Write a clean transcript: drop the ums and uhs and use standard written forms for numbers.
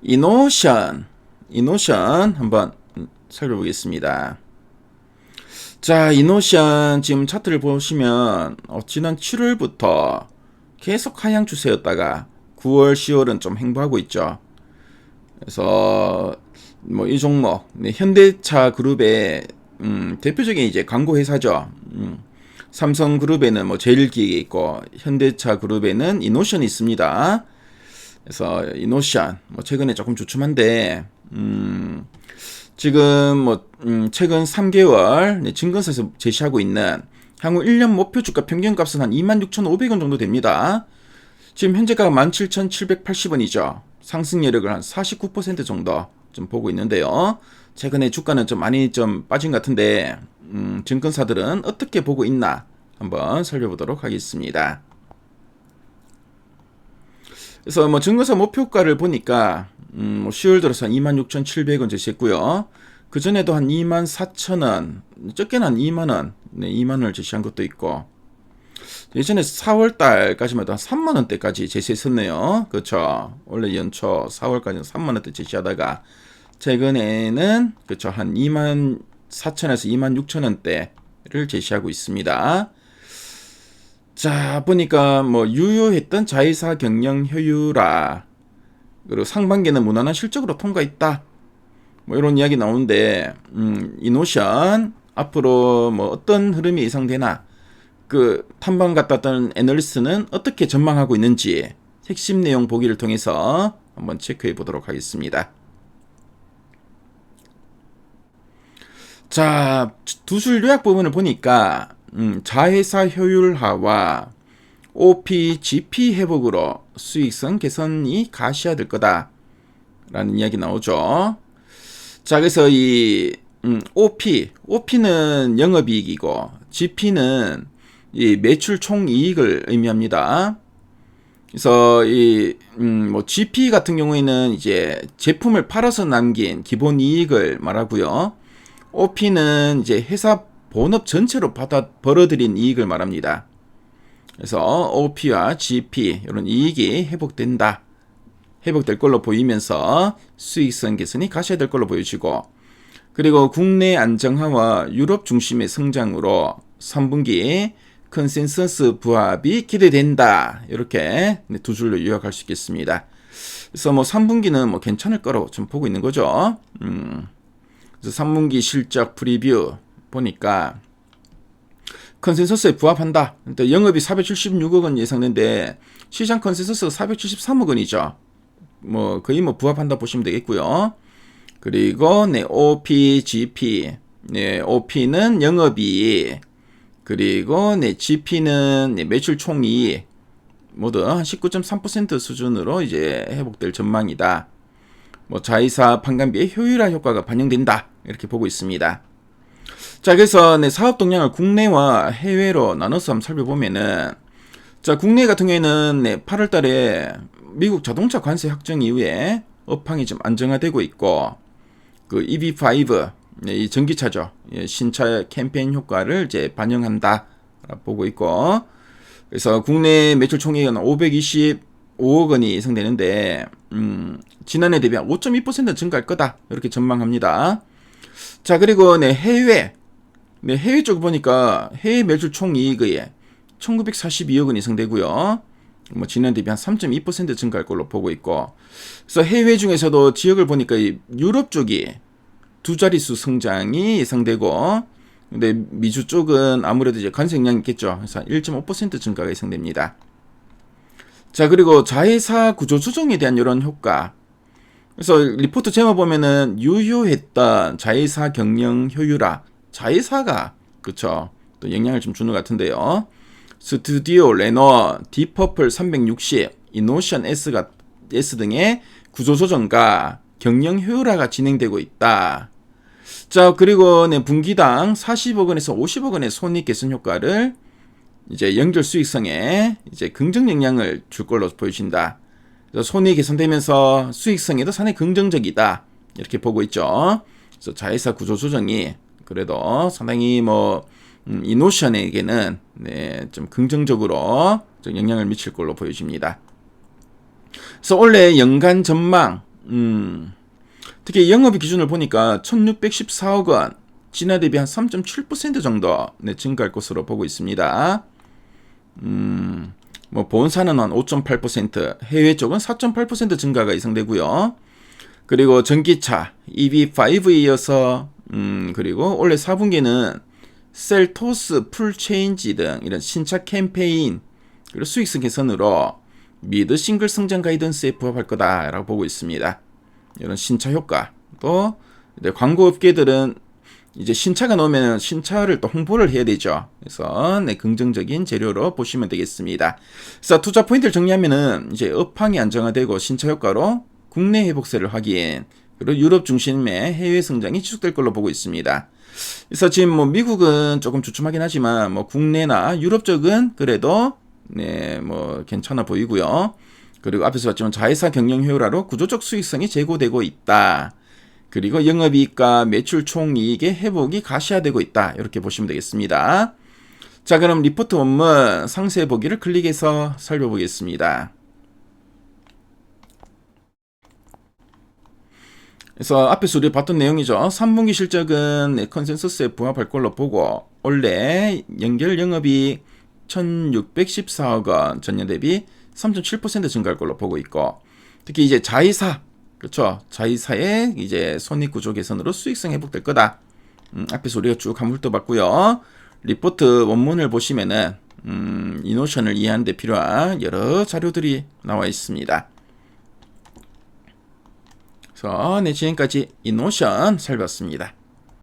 이노션 한번 살펴보겠습니다. 자, 이노션 지금 차트를 보시면 지난 7월부터 계속 하향 추세였다가 9월, 10월은 좀 횡보하고 있죠. 그래서 뭐 이 종목, 현대차 그룹의 대표적인 이제 광고 회사죠. 삼성그룹에는 뭐 제일기획이 있고 현대차 그룹에는 이노션이 있습니다. 그래서 이노션 뭐 최근에 조금 주춤한데 지금 뭐 최근 3개월 증권사에서 제시하고 있는 향후 1년 목표 주가 평균값은 한 26,500원 정도 됩니다. 지금 현재가가 17,780원이죠. 상승 여력을 한 49% 정도 좀 보고 있는데요. 최근에 주가는 좀 많이 좀 빠진 것 같은데 증권사들은 어떻게 보고 있나 한번 살펴보도록 하겠습니다. 그래서 뭐 증권사 목표가를 보니까 뭐 10월 들어서 26,700원 제시했고요. 그 전에도 한 24,000원, 적게는 한 2만원, 2만원을 제시한 것도 있고, 예전에 4월 달까지만 해도 한 3만원대까지 제시했었네요. 그렇죠. 원래 연초 4월까지는 3만원대 제시하다가 최근에는 그렇죠. 한 24,000원에서 26,000원대를 제시하고 있습니다. 자, 보니까 뭐 유효했던 자회사 경영 효율화, 그리고 상반기는 무난한 실적으로 통과했다. 뭐 이런 이야기 나오는데 이노션 앞으로 뭐 어떤 흐름이 예상되나, 그 탐방 갔다 왔던 애널리스트는 어떻게 전망하고 있는지 핵심 내용 보기를 통해서 한번 체크해 보도록 하겠습니다. 자, 두 줄 요약 부분을 보니까 자회사 효율화와 OP, GP 회복으로 수익성 개선이 가시화될 거다라는 이야기 나오죠. 자, 그래서 이 OP는 영업이익이고 GP는 이 매출 총이익을 의미합니다. 그래서 뭐 GP 같은 경우에는 이제 제품을 팔아서 남긴 기본 이익을 말하고요. OP는 이제 회사 본업 전체로 벌어들인 이익을 말합니다. 그래서 OP와 GP 이런 이익이 회복될 걸로 보이면서 수익성 개선이 가시화될 걸로 보여지고, 그리고 국내 안정화와 유럽 중심의 성장으로 3분기 컨센서스 부합이 기대된다. 이렇게 두 줄로 요약할 수 있겠습니다. 그래서 뭐 3분기는 뭐 괜찮을 거라고 좀 보고 있는 거죠. 그래서 3분기 실적 프리뷰 보니까 컨센서스에 부합한다. 그러니까 영업이 476억 원 예상되는데 시장 컨센서스가 473억 원이죠. 뭐 거의 뭐 부합한다 보시면 되겠고요. 그리고 OP, GP, OP는 영업이익, 그리고 GP는 매출 총이익 모두 한 19.3% 수준으로 이제 회복될 전망이다. 뭐 자회사 판관비의 효율화 효과가 반영된다. 이렇게 보고 있습니다. 자, 그래서 사업 동향을 국내와 해외로 나눠서 한번 살펴보면은, 자, 국내 같은 경우에는 8월 달에 미국 자동차 관세 확정 이후에 업황이 좀 안정화되고 있고, 그 EV5, 이 전기차죠. 신차 캠페인 효과를 이제 반영한다 보고 있고, 그래서 국내 매출 총액은 525억 원이 예상되는데, 지난해 대비 한 5.2% 증가할 거다. 이렇게 전망합니다. 자, 그리고 해외 쪽 보니까 해외 매출 총이익이 1942억 원 예상되고요. 뭐 지난 대비 한 3.2% 증가할 걸로 보고 있고, 그래서 해외 중에서도 지역을 보니까 유럽 쪽이 두 자릿수 성장이 예상되고, 근데 미주 쪽은 아무래도 이제 관세 영향이 있겠죠. 그래서 1.5% 증가가 예상됩니다. 자, 그리고 자회사 구조 조정에 대한 이런 효과. 그래서 리포트 제목 보면은 유효했던 자회사 경영 효율화. 자회사가 그쵸 또 영향을 좀 주는 것 같은데요. 스튜디오, 레노, 디퍼플 360, 이노션 S 등의 구조 조정과 경영 효율화가 진행되고 있다. 자, 그리고 분기당 40억 원에서 50억 원의 손익 개선 효과를 이제 연결 수익성에 이제 긍정 영향을 줄 걸로 보여진다. 그래서 손익이 개선되면서 수익성에도 상당히 긍정적이다. 이렇게 보고 있죠. 그래서 자회사 구조 조정이 그래도 상당히 뭐 이노션에게는 좀 긍정적으로 좀 영향을 미칠 걸로 보여집니다. 그래서 올해 연간 전망 특히 영업이익 기준을 보니까 1614억 원, 지난 대비 한 3.7% 정도 증가할 것으로 보고 있습니다. 뭐 본사는 한 5.8%, 해외 쪽은 4.8% 증가가 예상되고요. 그리고 전기차 EV5에 이어서 그리고 올해 4분기는 셀토스 풀체인지 등 이런 신차 캠페인 그리고 수익성 개선으로 미드 싱글 성장 가이던스에 부합할 거다라고 보고 있습니다. 이런 신차 효과 또 광고 업계들은 이제 신차가 나오면 신차를 또 홍보를 해야 되죠. 그래서 긍정적인 재료로 보시면 되겠습니다. 그래서 투자 포인트를 정리하면은 이제 업황이 안정화되고 신차 효과로 국내 회복세를 확인, 그리고 유럽 중심의 해외 성장이 지속될 걸로 보고 있습니다. 그래서 지금 뭐 미국은 조금 주춤하긴 하지만 뭐 국내나 유럽 쪽은 그래도 뭐 괜찮아 보이고요. 그리고 앞에서 봤지만 자회사 경영 효율화로 구조적 수익성이 제고되고 있다. 그리고 영업이익과 매출 총이익의 회복이 가시화되고 있다. 이렇게 보시면 되겠습니다. 자, 그럼 리포트 원문 상세 보기를 클릭해서 살펴보겠습니다. 그래서 앞에서 우리 봤던 내용이죠. 3분기 실적은 컨센서스에 부합할 걸로 보고 올해 연결 영업이익 1614억 원, 전년 대비 3.7% 증가할 걸로 보고 있고, 특히 이제 자회사, 그렇죠? 자회사의 이제 손익 구조 개선으로 수익성 회복될 거다. 앞에서 우리가 쭉 한번 훑어봤고요. 리포트 원문을 보시면은 이노션을 이해하는 데 필요한 여러 자료들이 나와 있습니다. 그래서 지금까지 이노션 살펴봤습니다.